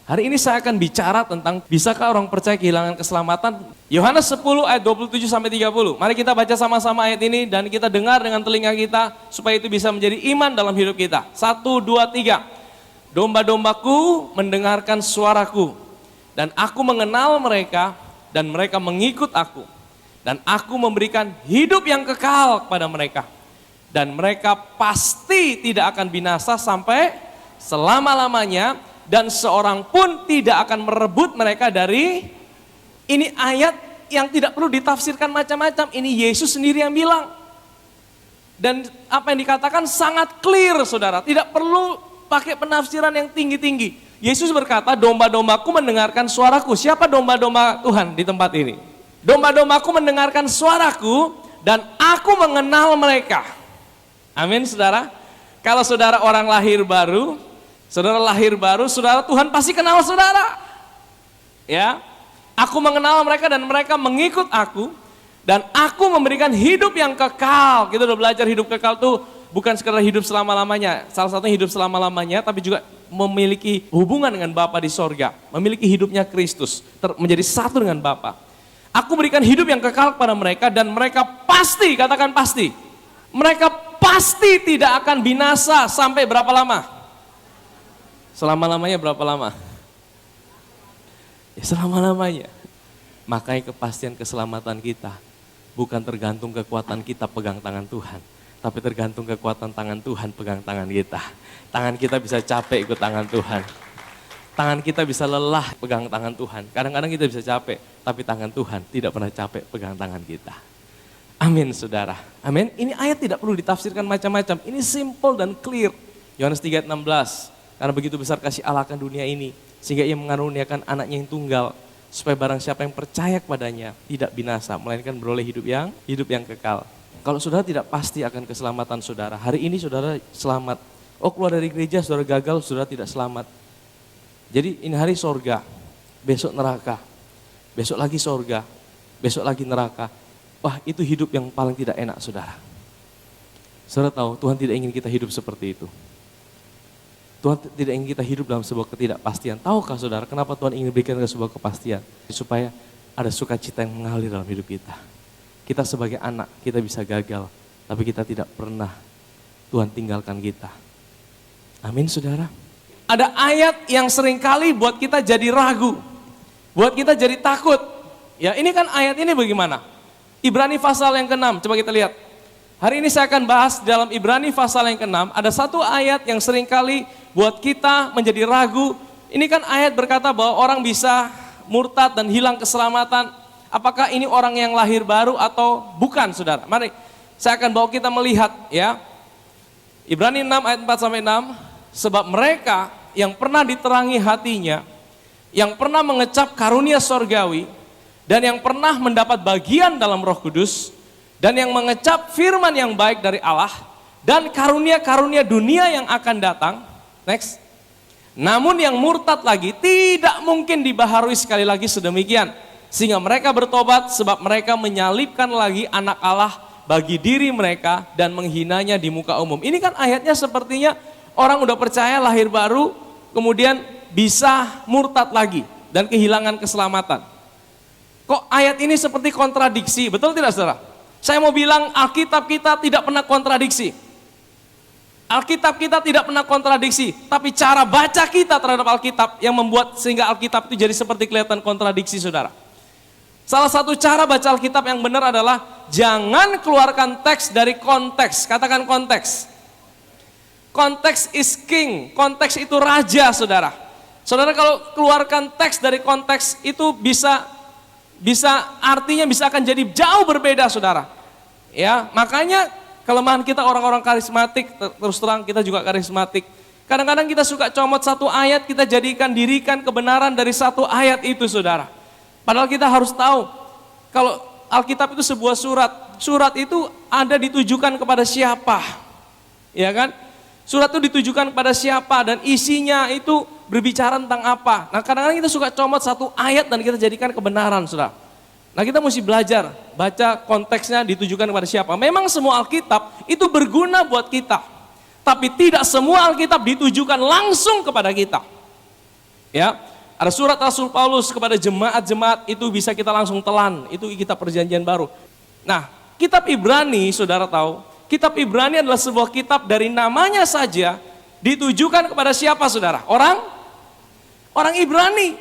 Hari ini saya akan bicara tentang bisakah orang percaya kehilangan keselamatan. Yohanes 10 ayat 27 sampai 30. Mari kita baca sama-sama ayat ini dan kita dengar dengan telinga kita supaya itu bisa menjadi iman dalam hidup kita. 1, 2, 3. Domba-dombaku mendengarkan suaraku dan aku mengenal mereka dan mereka mengikut aku. Dan aku memberikan hidup yang kekal kepada mereka. Dan mereka pasti tidak akan binasa sampai selama-lamanya. Dan seorang pun tidak akan merebut mereka dari, ini ayat yang tidak perlu ditafsirkan macam-macam, ini Yesus sendiri yang bilang. Dan apa yang dikatakan sangat clear saudara, tidak perlu pakai penafsiran yang tinggi-tinggi. Yesus berkata, domba-dombaku mendengarkan suaraku. Siapa domba-domba Tuhan di tempat ini? Domba-dombaku mendengarkan suaraku dan aku mengenal mereka. Amin saudara. Kalau saudara orang lahir baru, saudara Tuhan pasti kenal saudara. Ya, aku mengenal mereka dan mereka mengikut aku dan aku memberikan hidup yang kekal. Kita udah belajar hidup kekal tuh bukan sekedar hidup selama-lamanya. Salah satunya hidup selama-lamanya, tapi juga memiliki hubungan dengan Bapa di sorga, memiliki hidupnya Kristus, menjadi satu dengan Bapa. Aku berikan hidup yang kekal kepada mereka dan mereka pasti, katakan pasti, mereka pasti tidak akan binasa sampai berapa lama? Selama-lamanya berapa lama? Ya selama-lamanya. Makanya kepastian keselamatan kita bukan tergantung kekuatan kita pegang tangan Tuhan, tapi tergantung kekuatan tangan Tuhan pegang tangan kita. Tangan kita bisa capek ikut tangan Tuhan. Tangan kita bisa lelah pegang tangan Tuhan. Kadang-kadang kita bisa capek, tapi tangan Tuhan tidak pernah capek pegang tangan kita. Amin saudara. Amin. Ini ayat tidak perlu ditafsirkan macam-macam. Ini simple dan clear. Yohanes 3:16. Karena begitu besar kasih Allah akan dunia ini, sehingga ia mengaruniakan anaknya yang tunggal, supaya barang siapa yang percaya kepadanya tidak binasa, melainkan beroleh hidup yang kekal. Kalau saudara tidak pasti akan keselamatan saudara, hari ini saudara selamat. Oh keluar dari gereja saudara gagal, saudara tidak selamat. Jadi ini hari sorga, besok neraka, besok lagi sorga, besok lagi neraka. Wah itu hidup yang paling tidak enak saudara. Saudara tahu Tuhan tidak ingin kita hidup seperti itu. Tuhan tidak ingin kita hidup dalam sebuah ketidakpastian. Tahukah saudara kenapa Tuhan ingin berikan kita sebuah kepastian? Supaya ada sukacita yang mengalir dalam hidup kita. Kita sebagai anak, kita bisa gagal. Tapi kita tidak pernah Tuhan tinggalkan kita. Amin saudara. Ada ayat yang seringkali buat kita jadi ragu. Buat kita jadi takut. Ya ini kan ayat ini bagaimana? Ibrani pasal yang ke-6, coba kita lihat. Hari ini saya akan bahas dalam Ibrani pasal yang ke-6, ada satu ayat yang seringkali buat kita menjadi ragu. Ini kan ayat berkata bahwa orang bisa murtad dan hilang keselamatan. Apakah ini orang yang lahir baru atau bukan saudara? Mari saya akan bawa kita melihat ya. Ibrani 6 ayat 4 sampai 6. Sebab mereka yang pernah diterangi hatinya, yang pernah mengecap karunia sorgawi, dan yang pernah mendapat bagian dalam Roh Kudus, dan yang mengecap firman yang baik dari Allah, dan karunia-karunia dunia yang akan datang. Next. Namun yang murtad lagi tidak mungkin dibaharui sekali lagi sedemikian, sehingga mereka bertobat sebab mereka menyalibkan lagi anak Allah bagi diri mereka dan menghinanya di muka umum. Ini kan ayatnya sepertinya orang udah percaya lahir baru, kemudian bisa murtad lagi dan kehilangan keselamatan. Kok ayat ini seperti kontradiksi, betul tidak saudara? Saya mau bilang Alkitab kita tidak pernah kontradiksi. Alkitab kita tidak pernah kontradiksi, tapi cara baca kita terhadap Alkitab yang membuat sehingga Alkitab itu jadi seperti kelihatan kontradiksi saudara. Salah satu cara baca Alkitab yang benar adalah jangan keluarkan teks dari konteks, katakan konteks. Konteks is king, konteks itu raja saudara. Saudara kalau keluarkan teks dari konteks itu bisa artinya bisa akan jadi jauh berbeda saudara. Ya, makanya kelemahan kita orang-orang karismatik, terus terang kita juga karismatik. Kadang-kadang kita suka comot satu ayat, kita dirikan kebenaran dari satu ayat itu saudara. Padahal kita harus tahu, kalau Alkitab itu sebuah surat, surat itu ada ditujukan kepada siapa. Ya kan? Surat itu ditujukan kepada siapa dan isinya itu berbicara tentang apa. Nah kadang-kadang kita suka comot satu ayat dan kita jadikan kebenaran saudara. Nah kita mesti belajar, baca konteksnya ditujukan kepada siapa. Memang semua Alkitab itu berguna buat kita. Tapi tidak semua Alkitab ditujukan langsung kepada kita. Ya, Ada surat Rasul Paulus kepada jemaat-jemaat, itu bisa kita langsung telan, itu kitab perjanjian baru. Nah, kitab Ibrani, saudara tahu, kitab Ibrani adalah sebuah kitab dari namanya saja ditujukan kepada siapa, saudara? Orang Ibrani,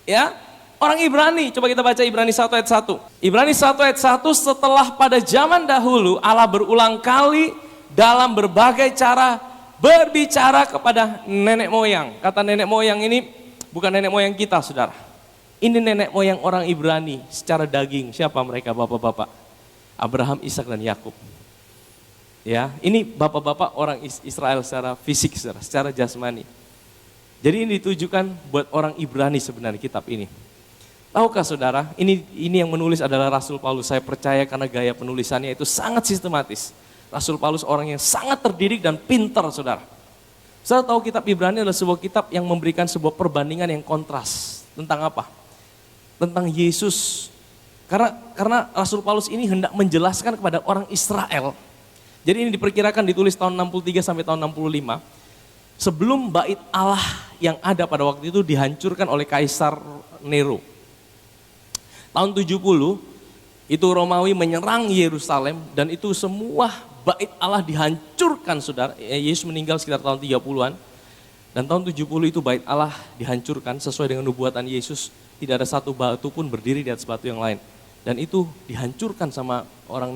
ya, orang Ibrani. Coba kita baca Ibrani 1 ayat 1. Ibrani 1 ayat 1, setelah pada zaman dahulu Allah berulang kali dalam berbagai cara berbicara kepada nenek moyang. Kata nenek moyang ini bukan nenek moyang kita, saudara. Ini nenek moyang orang Ibrani secara daging. Siapa mereka, bapak-bapak? Abraham, Ishak, dan Yakub. Ya, ini bapak-bapak orang Israel secara fisik, saudara, secara jasmani. Jadi ini ditujukan buat orang Ibrani sebenarnya kitab ini. Tahukah saudara, ini yang menulis adalah Rasul Paulus. Saya percaya karena gaya penulisannya itu sangat sistematis. Rasul Paulus orang yang sangat terdidik dan pintar, saudara. Saudara tahu kitab Ibrani adalah sebuah kitab yang memberikan sebuah perbandingan yang kontras. Tentang apa? Tentang Yesus. Karena Rasul Paulus ini hendak menjelaskan kepada orang Israel. Jadi ini diperkirakan ditulis tahun 63 sampai tahun 65. Sebelum bait Allah yang ada pada waktu itu dihancurkan oleh Kaisar Nero. Tahun 70 itu Romawi menyerang Yerusalem dan itu semua bait Allah dihancurkan, saudara. Yesus meninggal sekitar tahun 30-an. Dan tahun 70 itu bait Allah dihancurkan sesuai dengan nubuatan Yesus. Tidak ada satu batu pun berdiri di atas batu yang lain. Dan itu dihancurkan sama orang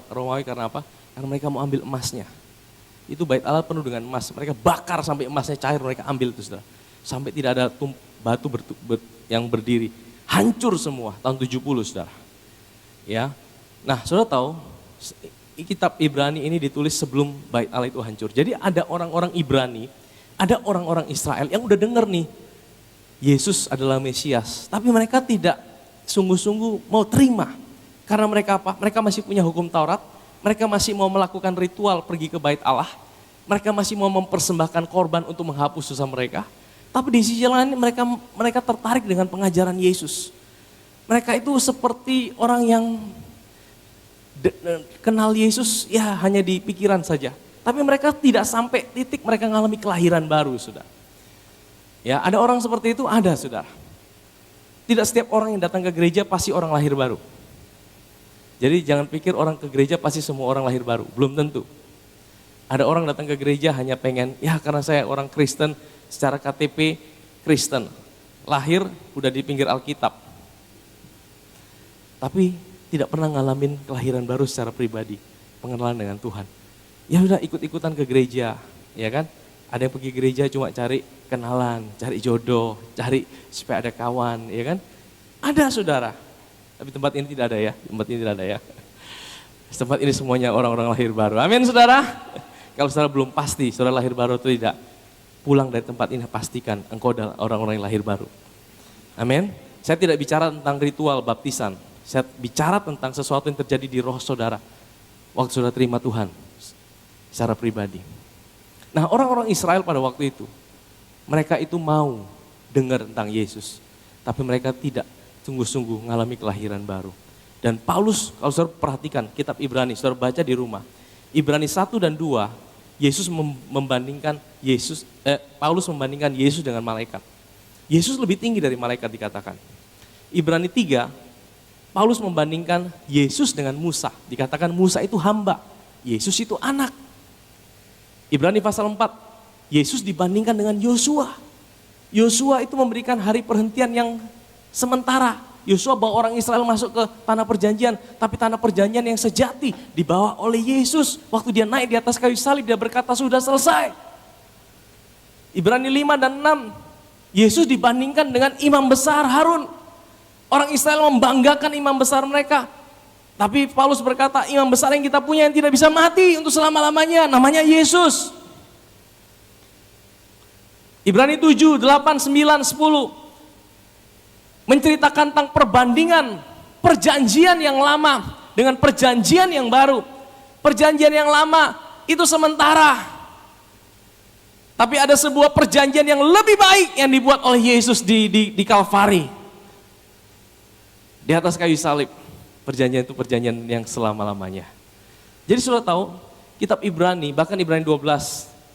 Romawi karena apa? Karena mereka mau ambil emasnya. Itu bait Allah penuh dengan emas. Mereka bakar sampai emasnya cair, mereka ambil itu, saudara. Sampai tidak ada batu yang berdiri. Hancur semua tahun 70, saudara. Ya. Nah, saudara tahu kitab Ibrani ini ditulis sebelum bait Allah itu hancur. Jadi ada orang-orang Ibrani, ada orang-orang Israel yang udah denger nih, Yesus adalah Mesias. Tapi mereka tidak sungguh-sungguh mau terima. Karena mereka apa? Mereka masih punya hukum Taurat, mereka masih mau melakukan ritual pergi ke bait Allah, mereka masih mau mempersembahkan korban untuk menghapus dosa mereka. Tapi di sisi lain mereka tertarik dengan pengajaran Yesus. Mereka itu seperti orang yang kenal Yesus ya hanya di pikiran saja. Tapi mereka tidak sampai titik mereka mengalami kelahiran baru, saudara. Ya, ada orang seperti itu, ada, saudara. Tidak setiap orang yang datang ke gereja pasti orang lahir baru. Jadi jangan pikir orang ke gereja pasti semua orang lahir baru, belum tentu. Ada orang datang ke gereja hanya pengen, ya karena saya orang Kristen, secara KTP Kristen. Lahir udah di pinggir Alkitab. Tapi tidak pernah ngalamin kelahiran baru secara pribadi, pengenalan dengan Tuhan. Ya udah ikut-ikutan ke gereja, ya kan? Ada yang pergi gereja cuma cari kenalan, cari jodoh, cari supaya ada kawan, ya kan? Ada, saudara. Tapi tempat ini tidak ada ya, tempat ini tidak ada ya. Tempat ini semuanya orang-orang lahir baru. Amin, saudara. Kalau saudara belum pasti, saudara lahir baru atau tidak, pulang dari tempat ini pastikan engkau adalah orang-orang yang lahir baru. Amin. Saya tidak bicara tentang ritual baptisan. Saya bicara tentang sesuatu yang terjadi di roh saudara. Waktu saudara terima Tuhan secara pribadi. Nah, orang-orang Israel pada waktu itu, mereka itu mau dengar tentang Yesus. Tapi mereka tidak sungguh-sungguh mengalami kelahiran baru. Dan Paulus, kalau saudara perhatikan kitab Ibrani, saudara baca di rumah. Ibrani 1 dan 2, Paulus membandingkan Yesus dengan malaikat. Yesus lebih tinggi dari malaikat dikatakan. Ibrani 3, Paulus membandingkan Yesus dengan Musa. Dikatakan Musa itu hamba, Yesus itu anak. Ibrani pasal 4, Yesus dibandingkan dengan Yosua. Yosua itu memberikan hari perhentian yang sementara. Yosua bawa orang Israel masuk ke tanah perjanjian, tapi tanah perjanjian yang sejati dibawa oleh Yesus. Waktu dia naik di atas kayu salib, dia berkata sudah selesai. Ibrani 5 dan 6, Yesus dibandingkan dengan imam besar Harun. Orang Israel membanggakan imam besar mereka. Tapi Paulus berkata, imam besar yang kita punya yang tidak bisa mati untuk selama-lamanya, namanya Yesus. Ibrani 7, 8, 9, 10. Menceritakan tentang perbandingan perjanjian yang lama dengan perjanjian yang baru. Perjanjian yang lama itu sementara. Tapi ada sebuah perjanjian yang lebih baik yang dibuat oleh Yesus di Kalvari. Di atas kayu salib. Perjanjian itu perjanjian yang selama-lamanya. Jadi sudah tahu, kitab Ibrani, bahkan Ibrani 12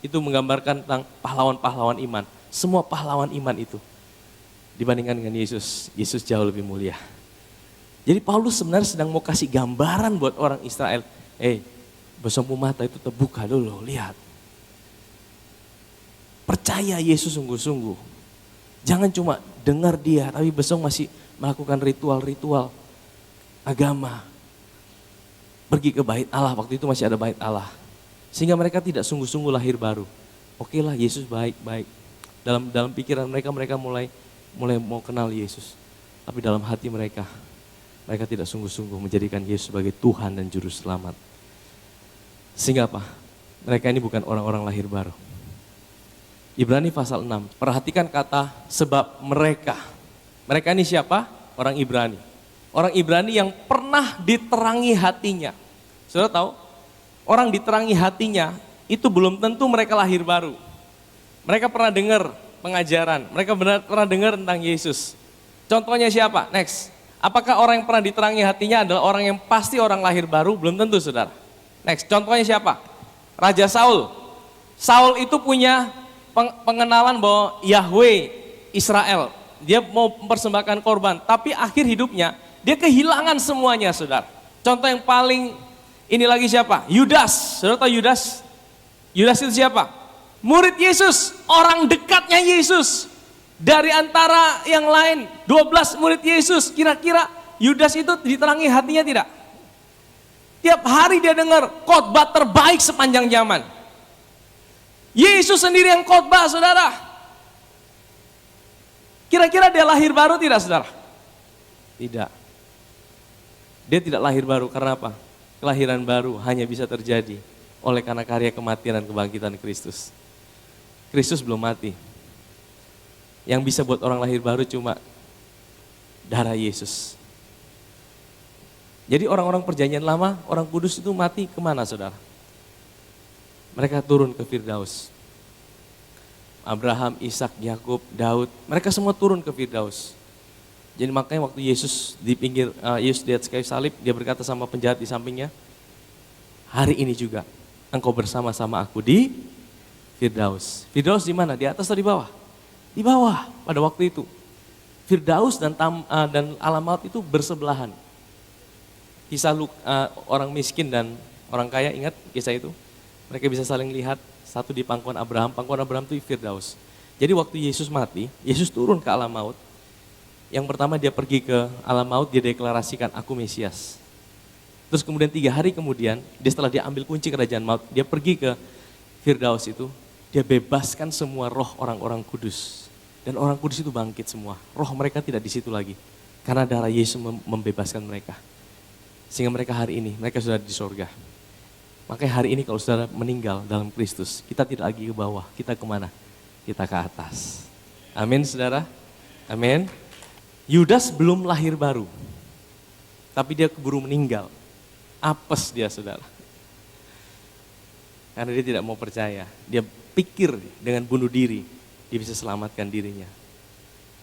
itu menggambarkan tentang pahlawan-pahlawan iman. Semua pahlawan iman itu. dibandingkan dengan Yesus. Yesus jauh lebih mulia. Jadi Paulus sebenarnya sedang mau kasih gambaran buat orang Israel. Besokmu mata itu terbuka dulu, lihat. Percaya Yesus sungguh-sungguh. Jangan cuma dengar dia, tapi besok masih melakukan ritual-ritual agama. Pergi ke bait Allah, waktu itu masih ada bait Allah. Sehingga mereka tidak sungguh-sungguh lahir baru. Oke lah, Yesus baik-baik. Dalam pikiran mereka mulai mau kenal Yesus. Tapi dalam hati mereka tidak sungguh-sungguh menjadikan Yesus sebagai Tuhan dan Juru Selamat. Sehingga apa? Mereka ini bukan orang-orang lahir baru. Ibrani pasal 6, perhatikan kata sebab mereka. Mereka ini siapa? Orang Ibrani. Orang Ibrani yang pernah diterangi hatinya. Saudara tahu? Orang diterangi hatinya itu belum tentu mereka lahir baru. Mereka pernah dengar pengajaran, mereka pernah dengar tentang Yesus. Contohnya siapa? Next. Apakah orang yang pernah diterangi hatinya adalah orang yang pasti orang lahir baru? Belum tentu, saudara. Next, contohnya siapa? Raja Saul. Saul itu punya pengenalan bahwa Yahweh Israel. Dia mau mempersembahkan korban, tapi akhir hidupnya dia kehilangan semuanya, saudara. Contoh yang paling ini lagi siapa? Yudas. Saudara tahu Yudas? Yudas itu siapa? Murid Yesus, orang dekatnya Yesus. Dari antara yang lain, 12 murid Yesus, kira-kira Yudas itu diterangi hatinya tidak? Tiap hari dia dengar khotbah terbaik sepanjang zaman. Yesus sendiri yang khotbah, saudara. Kira-kira dia lahir baru tidak, saudara? Tidak. Dia tidak lahir baru karena apa? Kelahiran baru hanya bisa terjadi oleh karena karya kematian dan kebangkitan Kristus. Kristus belum mati. Yang bisa buat orang lahir baru cuma darah Yesus. Jadi orang-orang perjanjian lama, orang kudus itu mati kemana, saudara? Mereka turun ke Firdaus. Abraham, Ishak, Yakub, Daud, mereka semua turun ke Firdaus. Jadi makanya waktu Yesus di pinggir, Yesus di atas kayu salib, dia berkata sama penjahat di sampingnya, hari ini juga engkau bersama-sama aku di Firdaus. Firdaus di mana? Di atas atau di bawah? Di bawah pada waktu itu. Firdaus dan alam maut itu bersebelahan. Kisah orang miskin dan orang kaya, ingat kisah itu? Mereka bisa saling lihat, satu di pangkuan Abraham itu Firdaus. Jadi waktu Yesus mati, Yesus turun ke alam maut. Yang pertama dia pergi ke alam maut, dia deklarasikan, aku Mesias. Terus kemudian 3 hari kemudian, setelah dia ambil kunci kerajaan maut, dia pergi ke Firdaus itu, dia bebaskan semua roh orang-orang kudus. Dan orang kudus itu bangkit semua, roh mereka tidak di situ lagi. Karena darah Yesus membebaskan mereka. Sehingga mereka hari ini, mereka sudah di sorga. Makanya hari ini kalau saudara meninggal dalam Kristus, kita tidak lagi ke bawah, kita kemana? Kita ke atas. Amin, saudara. Amin. Yudas belum lahir baru, tapi dia keburu meninggal. Apes dia, saudara. Karena dia tidak mau percaya. Dia pikir dengan bunuh diri, dia bisa selamatkan dirinya.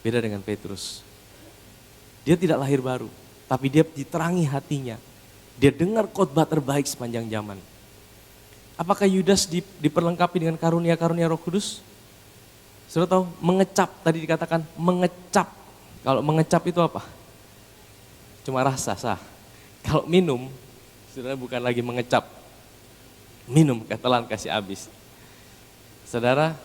Beda dengan Petrus. Dia tidak lahir baru, tapi dia diterangi hatinya. Dia dengar khotbah terbaik sepanjang zaman. Apakah Yudas diperlengkapi dengan karunia-karunia Roh Kudus? Saudara tahu, mengecap, tadi dikatakan mengecap. Kalau mengecap itu apa? Cuma rasa, sah. Kalau minum, saudara bukan lagi mengecap. Minum, ketelan, kasih habis. Saudara,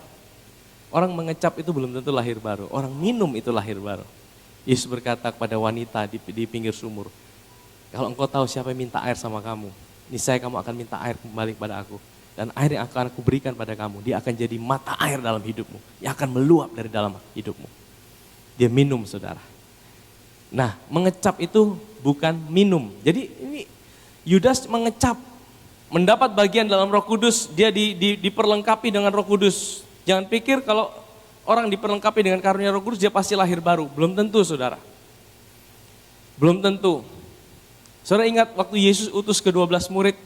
orang mengecap itu belum tentu lahir baru. Orang minum itu lahir baru. Yesus berkata kepada wanita di pinggir sumur, kalau engkau tahu siapa yang minta air sama kamu, niscaya kamu akan minta air kembali kepada aku. Dan air yang akan aku berikan pada kamu, dia akan jadi mata air dalam hidupmu. Yang akan meluap dari dalam hidupmu. Dia minum, saudara. Nah, mengecap itu bukan minum. Jadi ini Yudas mengecap, mendapat bagian dalam Roh Kudus, dia diperlengkapi dengan Roh Kudus. Jangan pikir kalau orang diperlengkapi dengan karunia Roh Kudus dia pasti lahir baru. Belum tentu, saudara. Belum tentu. Saudara ingat waktu Yesus utus ke-12 murid,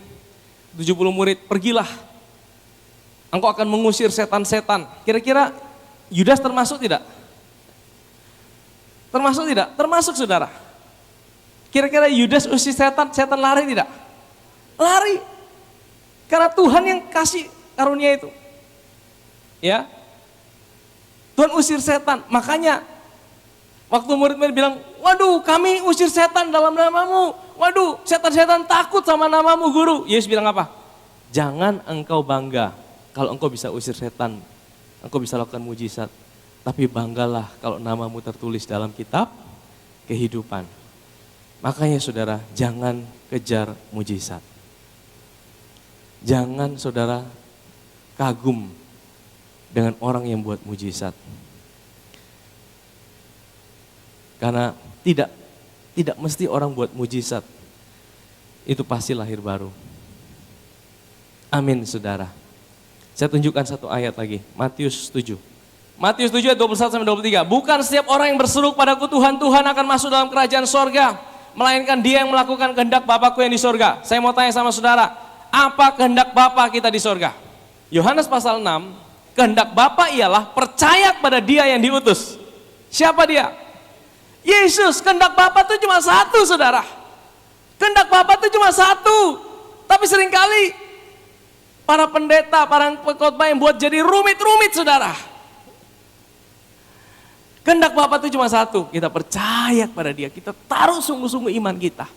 70 murid, pergilah. Engkau akan mengusir setan-setan. Kira-kira Yudas termasuk tidak? Termasuk tidak? Termasuk, saudara. Kira-kira Yudas usir setan, setan lari tidak? Lari. Karena Tuhan yang kasih karunia itu. Ya. Tuhan usir setan. Makanya Waktu murid-murid bilang, waduh kami usir setan dalam namamu. Waduh setan-setan takut sama namamu guru. Yesus bilang apa? Jangan engkau bangga kalau engkau bisa usir setan. Engkau bisa lakukan mujizat. Tapi banggalah kalau namamu tertulis dalam kitab kehidupan. Makanya saudara, jangan kejar mujizat. Jangan saudara kagum dengan orang yang buat mujizat. Karena tidak mesti orang buat mujizat itu pasti lahir baru. Amin saudara. Saya tunjukkan satu ayat lagi, Matius 7. Matius 7 ayat 21-23. Bukan setiap orang yang berseru padaku Tuhan, Tuhan akan masuk dalam kerajaan sorga, melainkan dia yang melakukan kehendak Bapakku yang di sorga. Saya mau tanya sama saudara, apa kehendak Bapa kita di sorga? Yohanes pasal 6, kehendak Bapa ialah percaya pada dia yang diutus. Siapa dia? Yesus. Kehendak Bapa itu cuma satu saudara. Kehendak Bapa itu cuma satu. Tapi seringkali para pendeta, para pengkhotbah yang buat jadi rumit-rumit saudara. Kehendak Bapa itu cuma satu, kita percaya kepada dia, kita taruh sungguh-sungguh iman kita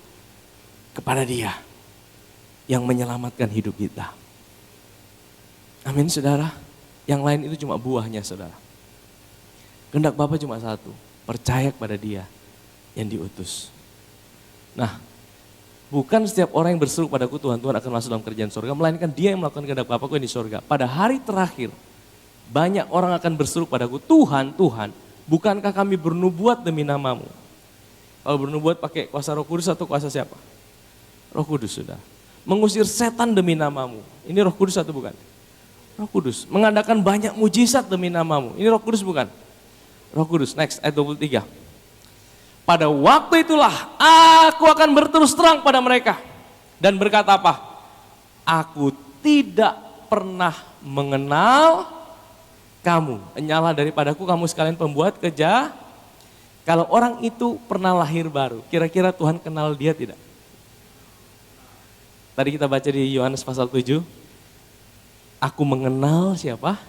kepada dia yang menyelamatkan hidup kita. Amin saudara. Yang lain itu cuma buahnya saudara. Kehendak Bapa cuma satu, percaya kepada dia yang diutus. Nah, bukan setiap orang yang berseru padaku Tuhan, Tuhan akan masuk dalam kerajaan sorga, melainkan dia yang melakukan kehendak Bapakku yang di sorga. Pada hari terakhir, banyak orang akan berseru padaku, Tuhan, Tuhan, bukankah kami bernubuat demi namamu? Kalau bernubuat pakai kuasa Roh Kudus atau kuasa siapa? Roh Kudus sudah. Mengusir setan demi namamu. Ini Roh Kudus atau bukan? Roh Kudus. Mengadakan banyak mujizat demi namamu. Ini Roh Kudus bukan? Roh Kudus. Next, ayat 23. Pada waktu itulah aku akan berterus terang pada mereka. Dan berkata apa? Aku tidak pernah mengenal kamu. Enyalah daripadaku kamu sekalian pembuat kejahat. Kalau orang itu pernah lahir baru, kira-kira Tuhan kenal dia tidak? Tadi kita baca di Yohanes pasal 7. Aku mengenal siapa?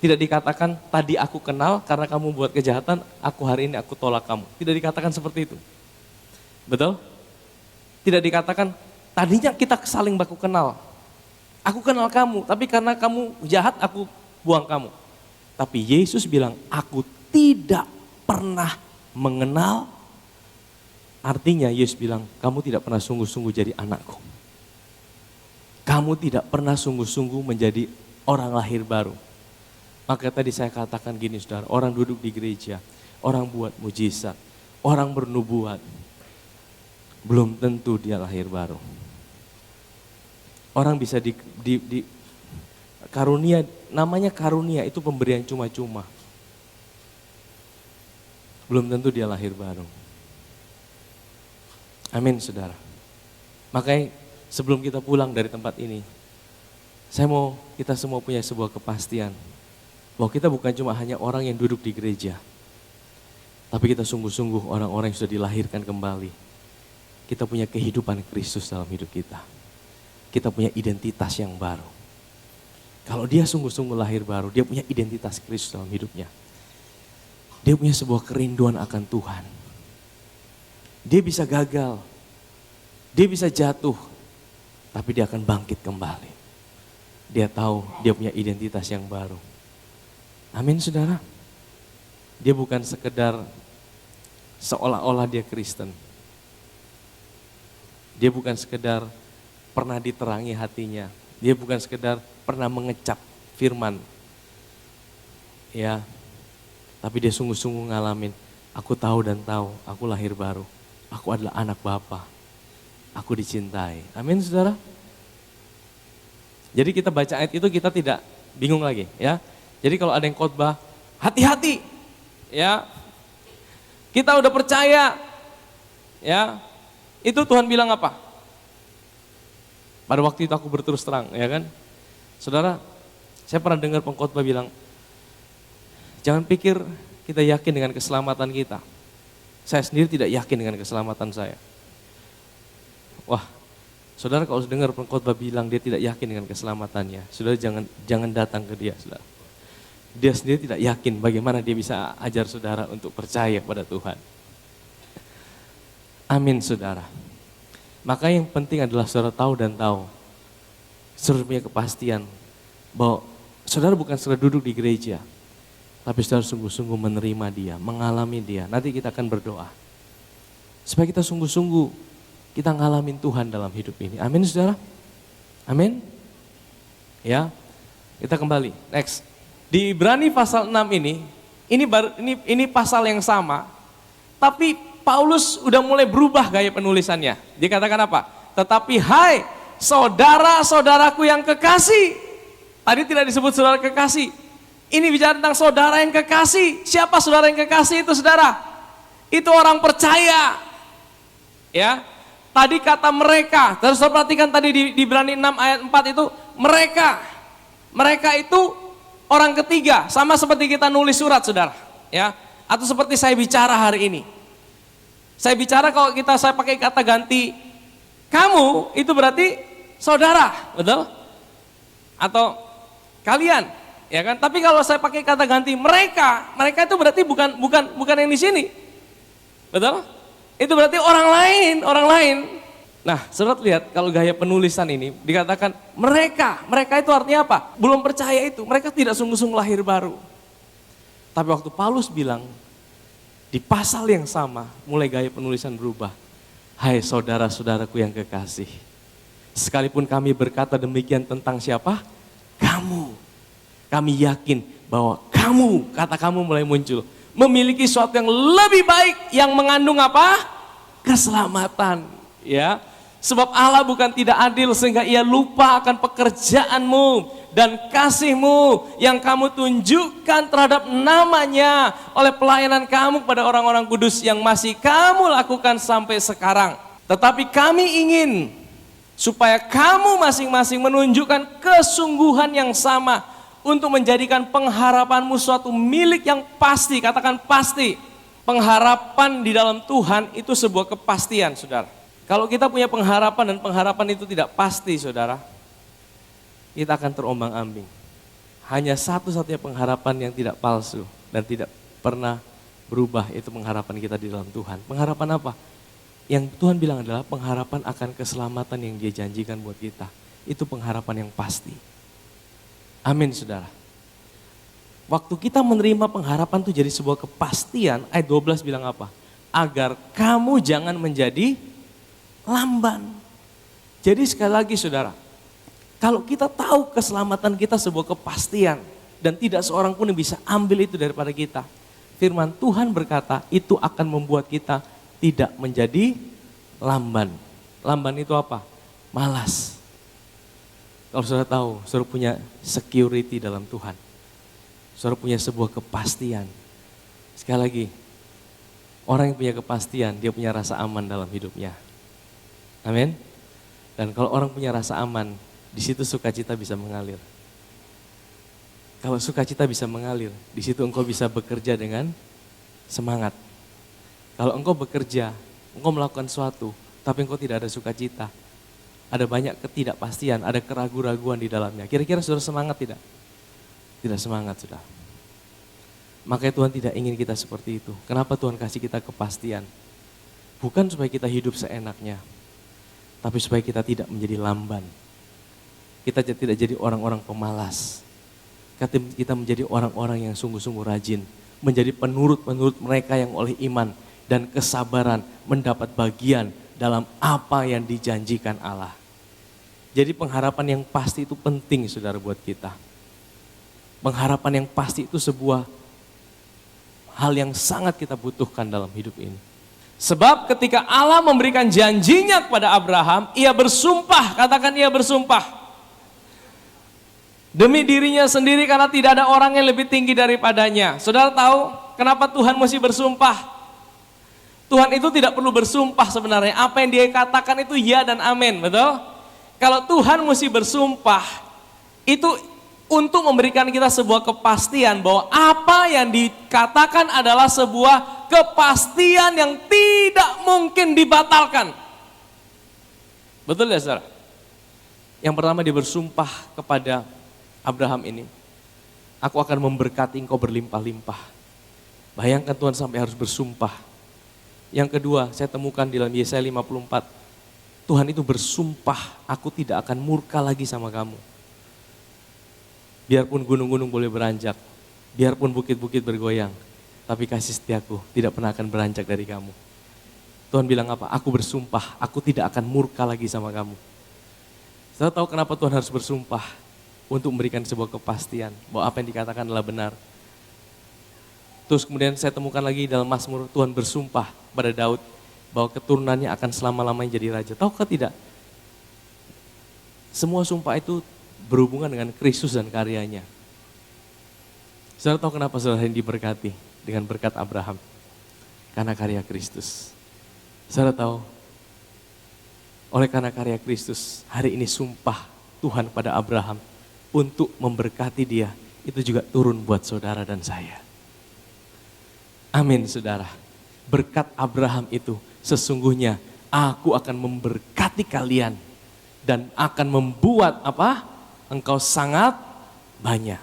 Tidak dikatakan tadi aku kenal karena kamu buat kejahatan, aku hari ini aku tolak kamu. Tidak dikatakan seperti itu. Betul? Tidak dikatakan tadinya kita saling baku kenal. Aku kenal kamu, tapi karena kamu jahat aku buang kamu. Tapi Yesus bilang, aku tidak pernah mengenal. Artinya Yesus bilang, kamu tidak pernah sungguh-sungguh jadi anakku. Kamu tidak pernah sungguh-sungguh menjadi orang lahir baru. Maka tadi saya katakan gini saudara, orang duduk di gereja, orang buat mujizat, orang bernubuat, belum tentu dia lahir baru. Orang bisa di karunia, namanya karunia itu pemberian cuma-cuma. Belum tentu dia lahir baru. Amin saudara. Makanya sebelum kita pulang dari tempat ini, saya mau kita semua punya sebuah kepastian. Bahwa kita bukan cuma hanya orang yang duduk di gereja. Tapi kita sungguh-sungguh orang-orang yang sudah dilahirkan kembali. Kita punya kehidupan Kristus dalam hidup kita. Kita punya identitas yang baru. Kalau dia sungguh-sungguh lahir baru, dia punya identitas Kristus dalam hidupnya. Dia punya sebuah kerinduan akan Tuhan. Dia bisa gagal, dia bisa jatuh, tapi dia akan bangkit kembali. Dia tahu dia punya identitas yang baru. Amin saudara. Dia bukan sekedar seolah-olah dia Kristen. Dia bukan sekedar pernah diterangi hatinya. Dia bukan sekedar pernah mengecap firman. Ya, tapi dia sungguh-sungguh ngalamin. Aku tahu dan tahu, aku lahir baru. Aku adalah anak Bapa. Aku dicintai. Amin saudara. Jadi kita baca ayat itu kita tidak bingung lagi ya. Jadi kalau ada yang khotbah, hati-hati ya. Kita udah percaya ya. Itu Tuhan bilang apa? Pada waktu itu aku berterus terang ya kan. Saudara, saya pernah dengar pengkhotbah bilang, jangan pikir kita yakin dengan keselamatan kita. Saya sendiri tidak yakin dengan keselamatan saya. Wah, saudara kalau dengar pengkhotbah bilang dia tidak yakin dengan keselamatannya, saudara jangan datang ke dia, saudara. dia sendiri tidak yakin bagaimana dia bisa ajar saudara untuk percaya pada Tuhan. Amin saudara. Maka yang penting adalah saudara tahu dan tahu. Saudara punya kepastian bahwa saudara bukan saudara duduk di gereja, tapi saudara sungguh-sungguh menerima dia, mengalami dia. Nanti kita akan berdoa. Supaya kita sungguh-sungguh, kita ngalamin Tuhan dalam hidup ini. Amin saudara? Amin? Ya, kita kembali. Next. Di Ibrani pasal 6 ini pasal yang sama, tapi Paulus udah mulai berubah gaya penulisannya. Dia katakan apa? Tetapi hai saudara-saudaraku yang kekasih. Tadi tidak disebut saudara kekasih. Ini bicara tentang saudara yang kekasih. Siapa saudara yang kekasih itu saudara? Itu orang percaya. Ya. Tadi kata mereka. Terus perhatikan tadi di Ibrani 6 ayat 4 itu mereka. Mereka itu orang ketiga. Sama seperti kita nulis surat saudara. Ya. Atau seperti saya bicara hari ini. Saya bicara kalau saya pakai kata ganti kamu itu berarti saudara, betul? Atau kalian, ya kan? Tapi kalau saya pakai kata ganti mereka itu berarti bukan yang di sini, betul? Itu berarti orang lain. Nah, saudara lihat kalau gaya penulisan ini dikatakan mereka itu artinya apa? Belum percaya itu, mereka tidak sungguh-sungguh lahir baru. Tapi waktu Paulus bilang di pasal yang sama, mulai gaya penulisan berubah. Hai saudara-saudaraku yang kekasih. Sekalipun kami berkata demikian tentang siapa? Kamu. Kami yakin bahwa kata kamu mulai muncul. Memiliki sesuatu yang lebih baik yang mengandung apa? Keselamatan. Ya. Sebab Allah bukan tidak adil sehingga ia lupa akan pekerjaanmu dan kasihmu yang kamu tunjukkan terhadap namanya oleh pelayanan kamu kepada orang-orang kudus yang masih kamu lakukan sampai sekarang. Tetapi kami ingin supaya kamu masing-masing menunjukkan kesungguhan yang sama untuk menjadikan pengharapanmu suatu milik yang pasti. Katakan pasti. Pengharapan di dalam Tuhan itu sebuah kepastian, saudara. Kalau kita punya pengharapan dan pengharapan itu tidak pasti, saudara, kita akan terombang-ambing. Hanya satu-satunya pengharapan yang tidak palsu dan tidak pernah berubah, itu pengharapan kita di dalam Tuhan. Pengharapan apa? Yang Tuhan bilang adalah pengharapan akan keselamatan yang Dia janjikan buat kita. Itu pengharapan yang pasti. Amin, saudara. Waktu kita menerima pengharapan itu jadi sebuah kepastian, ayat 12 bilang apa? Agar kamu jangan menjadi lamban. Jadi sekali lagi saudara, kalau kita tahu keselamatan kita sebuah kepastian dan tidak seorang pun yang bisa ambil itu daripada kita. Firman Tuhan berkata itu akan membuat kita tidak menjadi lamban. Lamban itu apa? Malas. Kalau saudara tahu, saudara punya security dalam Tuhan. Saudara punya sebuah kepastian. Sekali lagi, orang yang punya kepastian, dia punya rasa aman dalam hidupnya. Amin. Dan kalau orang punya rasa aman, di situ sukacita bisa mengalir. Kalau sukacita bisa mengalir, di situ engkau bisa bekerja dengan semangat. Kalau engkau bekerja, engkau melakukan sesuatu, tapi engkau tidak ada sukacita, ada banyak ketidakpastian, ada keraguan-raguan di dalamnya. Kira-kira saudara semangat tidak? Tidak semangat, sudah. Makanya Tuhan tidak ingin kita seperti itu. Kenapa Tuhan kasih kita kepastian? Bukan supaya kita hidup seenaknya, tapi supaya kita tidak menjadi lamban. Kita tidak jadi orang-orang pemalas. Kita menjadi orang-orang yang sungguh-sungguh rajin. Menjadi penurut-penurut mereka yang oleh iman dan kesabaran mendapat bagian dalam apa yang dijanjikan Allah. Jadi pengharapan yang pasti itu penting, saudara, buat kita. Pengharapan yang pasti itu sebuah hal yang sangat kita butuhkan dalam hidup ini. Sebab ketika Allah memberikan janjinya kepada Abraham, ia bersumpah, katakan ia bersumpah. Demi dirinya sendiri karena tidak ada orang yang lebih tinggi daripadanya. Saudara tahu kenapa Tuhan mesti bersumpah? Tuhan itu tidak perlu bersumpah sebenarnya. Apa yang Dia katakan itu ya dan amin, betul? Kalau Tuhan mesti bersumpah, itu untuk memberikan kita sebuah kepastian bahwa apa yang dikatakan adalah sebuah kepastian yang tidak mungkin dibatalkan. Betul ya saudara? Yang pertama dia bersumpah kepada Abraham ini. Aku akan memberkati engkau berlimpah-limpah. Bayangkan Tuhan sampai harus bersumpah. Yang kedua, saya temukan di dalam Yesaya 54. Tuhan itu bersumpah, aku tidak akan murka lagi sama kamu. Biarpun gunung-gunung boleh beranjak, biarpun bukit-bukit bergoyang, tapi kasih setiaku tidak pernah akan beranjak dari kamu. Tuhan bilang apa? Aku bersumpah, aku tidak akan murka lagi sama kamu. Saya tahu kenapa Tuhan harus bersumpah, untuk memberikan sebuah kepastian bahwa apa yang dikatakan adalah benar. Terus kemudian saya temukan lagi dalam Mazmur, Tuhan bersumpah pada Daud bahwa keturunannya akan selama-lamanya jadi raja. Tahukah tidak? Semua sumpah itu berhubungan dengan Kristus dan karyanya. Saudara tahu kenapa saudara ini diberkati dengan berkat Abraham? Karena karya Kristus. Saudara tahu, oleh karena karya Kristus, hari ini sumpah Tuhan pada Abraham untuk memberkati dia, itu juga turun buat saudara dan saya. Amin saudara. Berkat Abraham itu sesungguhnya aku akan memberkati kalian dan akan membuat apa? Engkau sangat banyak.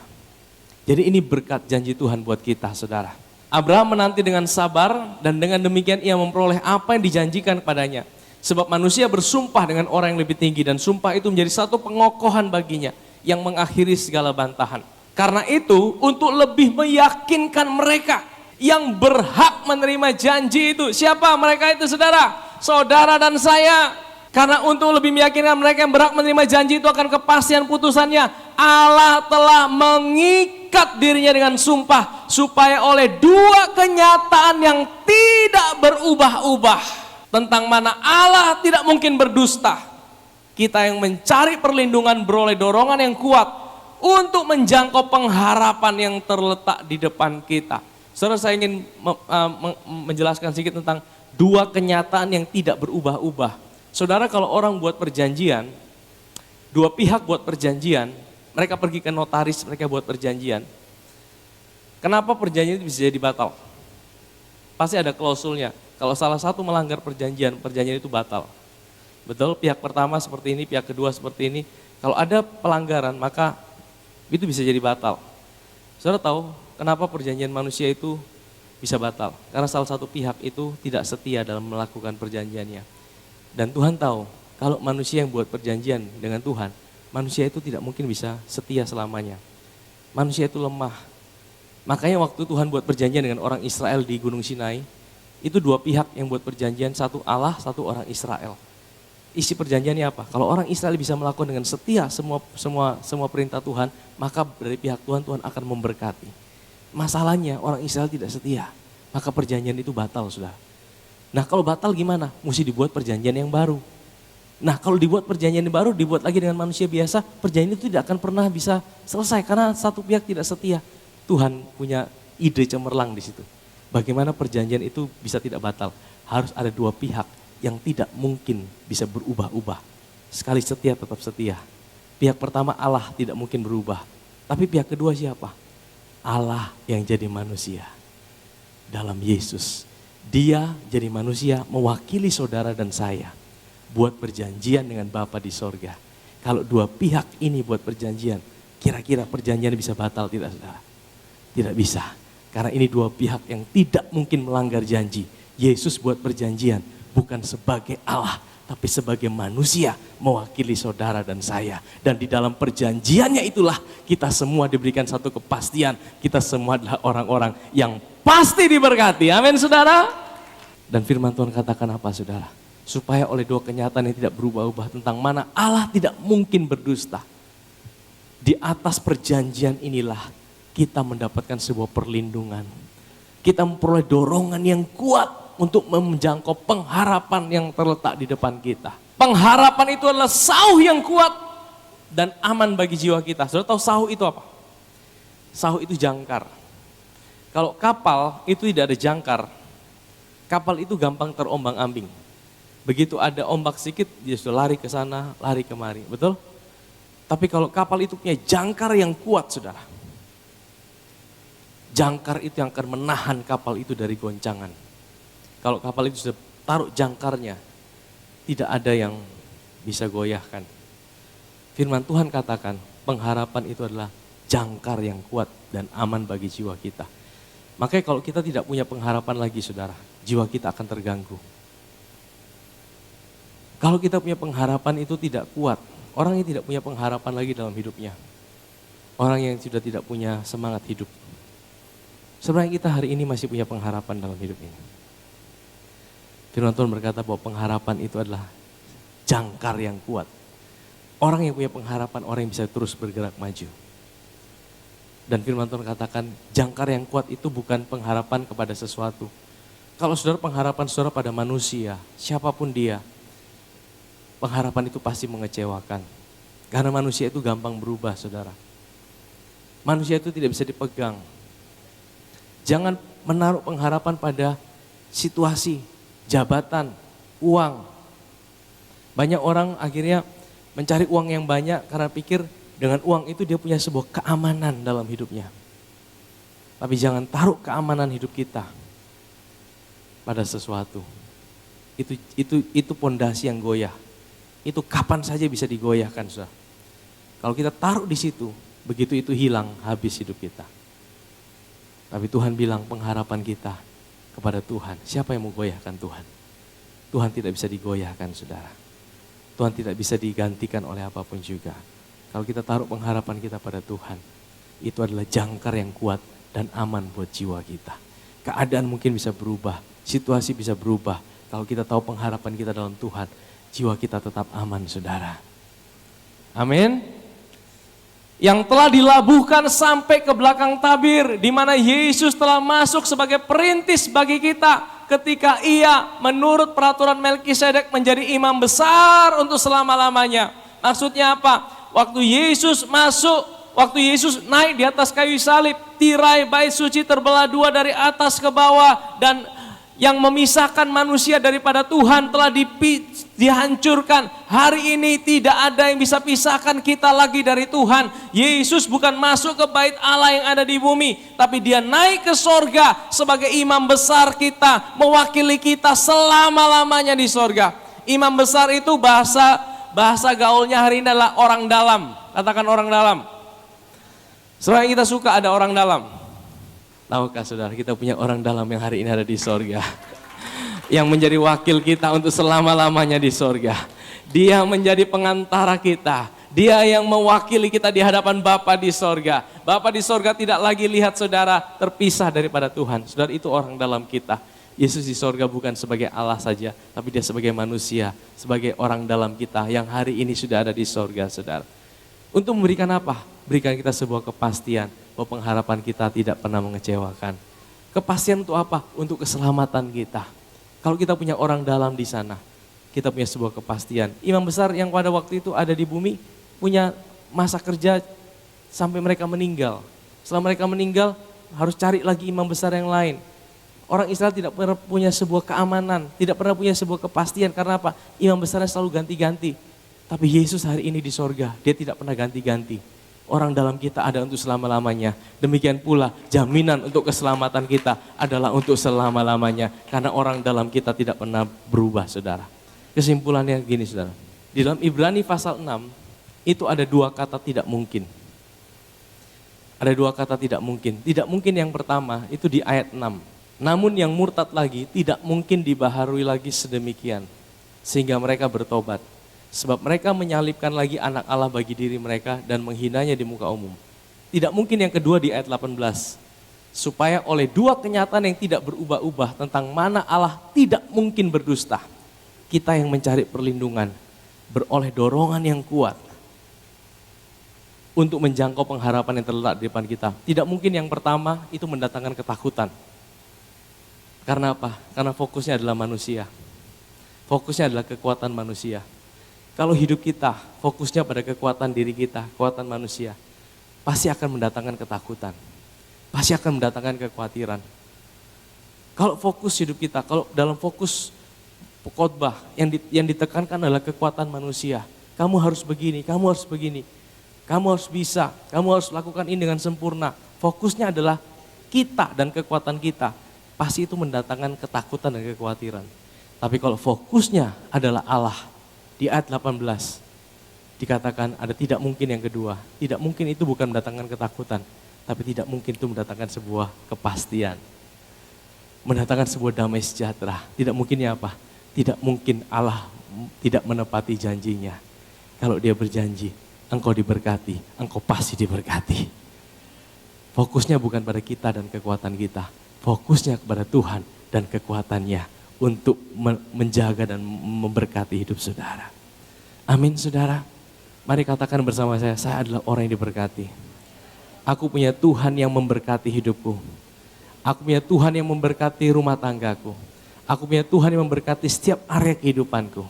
Jadi ini berkat janji Tuhan buat kita saudara. Abraham menanti dengan sabar dan dengan demikian ia memperoleh apa yang dijanjikan kepadanya. Sebab manusia bersumpah dengan orang yang lebih tinggi dan sumpah itu menjadi satu pengokohan baginya yang mengakhiri segala bantahan. Karena itu untuk lebih meyakinkan mereka yang berhak menerima janji itu. Siapa mereka itu saudara? Saudara dan saya. Karena untuk lebih meyakinkan mereka yang berhak menerima janji itu akan kepastian putusannya. Allah telah mengikat dirinya dengan sumpah supaya oleh dua kenyataan yang tidak berubah-ubah. Tentang mana Allah tidak mungkin berdusta. Kita yang mencari perlindungan beroleh dorongan yang kuat untuk menjangkau pengharapan yang terletak di depan kita. Saudara, saya ingin menjelaskan sedikit tentang dua kenyataan yang tidak berubah-ubah. Saudara, kalau orang buat perjanjian, dua pihak buat perjanjian, mereka pergi ke notaris, mereka buat perjanjian. Kenapa perjanjian itu bisa jadi batal? Pasti ada klausulnya. Kalau salah satu melanggar perjanjian, perjanjian itu batal. Betul, pihak pertama seperti ini, pihak kedua seperti ini. Kalau ada pelanggaran, maka itu bisa jadi batal. Saudara tahu kenapa perjanjian manusia itu bisa batal? Karena salah satu pihak itu tidak setia dalam melakukan perjanjiannya. Dan Tuhan tahu, kalau manusia yang buat perjanjian dengan Tuhan, manusia itu tidak mungkin bisa setia selamanya. Manusia itu lemah. Makanya waktu Tuhan buat perjanjian dengan orang Israel di Gunung Sinai, itu dua pihak yang buat perjanjian, satu Allah, satu orang Israel. Isi perjanjiannya apa? Kalau orang Israel bisa melakukan dengan setia semua perintah Tuhan, maka dari pihak Tuhan, Tuhan akan memberkati. Masalahnya orang Israel tidak setia, maka perjanjian itu batal sudah. Nah kalau batal gimana? Mesti dibuat perjanjian yang baru. Nah kalau dibuat perjanjian yang baru, dibuat lagi dengan manusia biasa, perjanjian itu tidak akan pernah bisa selesai karena satu pihak tidak setia. Tuhan punya ide cemerlang di situ. Bagaimana perjanjian itu bisa tidak batal? Harus ada dua pihak yang tidak mungkin bisa berubah-ubah. Sekali setia tetap setia. Pihak pertama Allah tidak mungkin berubah. Tapi pihak kedua siapa? Allah yang jadi manusia. Dalam Yesus. Dia jadi manusia mewakili saudara dan saya. Buat perjanjian dengan Bapa di sorga. Kalau dua pihak ini buat perjanjian, kira-kira perjanjian bisa batal tidak saudara? Tidak bisa. Karena ini dua pihak yang tidak mungkin melanggar janji. Yesus buat perjanjian bukan sebagai Allah, tapi sebagai manusia mewakili saudara dan saya. Dan di dalam perjanjiannya itulah kita semua diberikan satu kepastian. Kita semua adalah orang-orang yang pasti diberkati. Amin saudara. Dan firman Tuhan katakan apa saudara? Supaya oleh dua kenyataan yang tidak berubah-ubah tentang mana Allah tidak mungkin berdusta. Di atas perjanjian inilah kita mendapatkan sebuah perlindungan. Kita memperoleh dorongan yang kuat untuk menjangkau pengharapan yang terletak di depan kita. Pengharapan itu adalah sauh yang kuat dan aman bagi jiwa kita. Saudara tahu sauh itu apa? Sauh itu jangkar. Kalau kapal itu tidak ada jangkar, kapal itu gampang terombang-ambing. Begitu ada ombak sedikit, dia sudah lari ke sana, lari kemari. Betul? Tapi kalau kapal itu punya jangkar yang kuat, saudara. Jangkar itu yang akan menahan kapal itu dari goncangan. Kalau kapal itu sudah taruh jangkarnya, tidak ada yang bisa goyahkan. Firman Tuhan katakan, pengharapan itu adalah jangkar yang kuat dan aman bagi jiwa kita. Makanya kalau kita tidak punya pengharapan lagi saudara, jiwa kita akan terganggu. Kalau kita punya pengharapan itu tidak kuat, orang yang tidak punya pengharapan lagi dalam hidupnya. Orang yang sudah tidak punya semangat hidup. Sebenarnya kita hari ini masih punya pengharapan dalam hidup ini. Firman Tuhan berkata bahwa pengharapan itu adalah jangkar yang kuat. Orang yang punya pengharapan, orang yang bisa terus bergerak maju. Dan firman Tuhan katakan jangkar yang kuat itu bukan pengharapan kepada sesuatu. Kalau saudara pengharapan saudara pada manusia, siapapun dia, pengharapan itu pasti mengecewakan. Karena manusia itu gampang berubah saudara. Manusia itu tidak bisa dipegang. Jangan menaruh pengharapan pada situasi, jabatan, uang. Banyak orang akhirnya mencari uang yang banyak karena pikir dengan uang itu dia punya sebuah keamanan dalam hidupnya. Tapi jangan taruh keamanan hidup kita pada sesuatu. Itu pondasi yang goyah. Itu kapan saja bisa digoyahkan, saudara. Kalau kita taruh di situ, begitu itu hilang, habis hidup kita. Tapi Tuhan bilang pengharapan kita kepada Tuhan. Siapa yang mau goyahkan Tuhan? Tuhan tidak bisa digoyahkan, saudara. Tuhan tidak bisa digantikan oleh apapun juga. Kalau kita taruh pengharapan kita pada Tuhan, itu adalah jangkar yang kuat dan aman buat jiwa kita. Keadaan mungkin bisa berubah, situasi bisa berubah. Kalau kita tahu pengharapan kita dalam Tuhan, jiwa kita tetap aman, saudara. Amin. Yang telah dilabuhkan sampai ke belakang tabir, di mana Yesus telah masuk sebagai perintis bagi kita ketika ia menurut peraturan Melkisedek menjadi imam besar untuk selama-lamanya. Maksudnya apa? Waktu Yesus masuk, waktu Yesus naik di atas kayu salib, tirai bait suci terbelah dua dari atas ke bawah, dan yang memisahkan manusia daripada Tuhan telah dihancurkan. Hari ini tidak ada yang bisa pisahkan kita lagi dari Tuhan. Yesus bukan masuk ke bait Allah yang ada di bumi, tapi dia naik ke sorga sebagai imam besar kita, mewakili kita selama-lamanya di sorga. Imam besar itu bahasa gaulnya hari ini adalah orang dalam. Katakan orang dalam. Soalnya kita suka ada orang dalam. Tahukah saudara, kita punya orang dalam yang hari ini ada di sorga. Yang menjadi wakil kita untuk selama-lamanya di sorga. Dia menjadi pengantara kita. Dia yang mewakili kita di hadapan Bapa di sorga. Bapa di sorga tidak lagi lihat saudara terpisah daripada Tuhan. Saudara, itu orang dalam kita. Yesus di sorga bukan sebagai Allah saja, tapi dia sebagai manusia, sebagai orang dalam kita yang hari ini sudah ada di sorga, saudara. Untuk memberikan apa? Berikan kita sebuah kepastian bahwa pengharapan kita tidak pernah mengecewakan. Kepastian untuk apa? Untuk keselamatan kita. Kalau kita punya orang dalam di sana, kita punya sebuah kepastian. Imam besar yang pada waktu itu ada di bumi punya masa kerja sampai mereka meninggal. Setelah mereka meninggal, harus cari lagi imam besar yang lain. Orang Israel tidak pernah punya sebuah keamanan, tidak pernah punya sebuah kepastian. Karena apa? Imam besarnya selalu ganti-ganti. Tapi Yesus hari ini di sorga, dia tidak pernah ganti-ganti. Orang dalam kita ada untuk selama-lamanya. Demikian pula jaminan untuk keselamatan kita adalah untuk selama-lamanya. Karena orang dalam kita tidak pernah berubah, saudara. Kesimpulannya gini, saudara. Di dalam Ibrani pasal 6, itu ada dua kata tidak mungkin. Ada dua kata tidak mungkin. Tidak mungkin yang pertama, itu di ayat 6. Namun yang murtad lagi tidak mungkin dibaharui lagi sedemikian. Sehingga mereka bertobat. Sebab mereka menyalibkan lagi anak Allah bagi diri mereka dan menghinanya di muka umum. Tidak mungkin yang kedua di ayat 18. Supaya oleh dua kenyataan yang tidak berubah-ubah tentang mana Allah tidak mungkin berdusta. Kita yang mencari perlindungan beroleh dorongan yang kuat untuk menjangkau pengharapan yang terletak di depan kita. Tidak mungkin yang pertama itu mendatangkan ketakutan. Karena apa? Karena fokusnya adalah manusia. Fokusnya adalah kekuatan manusia. Kalau hidup kita fokusnya pada kekuatan diri kita, kekuatan manusia, pasti akan mendatangkan ketakutan. Pasti akan mendatangkan kekhawatiran. Kalau fokus hidup kita, kalau dalam fokus khotbah yang ditekankan adalah kekuatan manusia. Kamu harus begini, kamu harus begini. Kamu harus bisa, kamu harus lakukan ini dengan sempurna. Fokusnya adalah kita dan kekuatan kita. Pasti itu mendatangkan ketakutan dan kekhawatiran. Tapi kalau fokusnya adalah Allah, di ayat 18, dikatakan ada tidak mungkin yang kedua. Tidak mungkin itu bukan mendatangkan ketakutan, tapi tidak mungkin itu mendatangkan sebuah kepastian. Mendatangkan sebuah damai sejahtera. Tidak mungkinnya apa? Tidak mungkin Allah tidak menepati janjinya. Kalau dia berjanji, engkau diberkati, engkau pasti diberkati. Fokusnya bukan pada kita dan kekuatan kita. Fokusnya kepada Tuhan dan kekuatannya untuk menjaga dan memberkati hidup saudara. Amin saudara. Mari katakan bersama saya adalah orang yang diberkati. Aku punya Tuhan yang memberkati hidupku. Aku punya Tuhan yang memberkati rumah tanggaku. Aku punya Tuhan yang memberkati setiap area kehidupanku.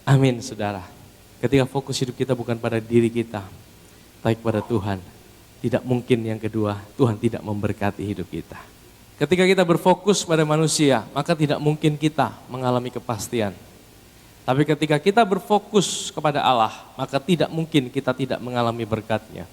Amin saudara. Ketika fokus hidup kita bukan pada diri kita, tapi pada Tuhan. Tidak mungkin yang kedua, Tuhan tidak memberkati hidup kita. Ketika kita berfokus pada manusia, maka tidak mungkin kita mengalami kepastian. Tapi ketika kita berfokus kepada Allah, maka tidak mungkin kita tidak mengalami berkat-Nya.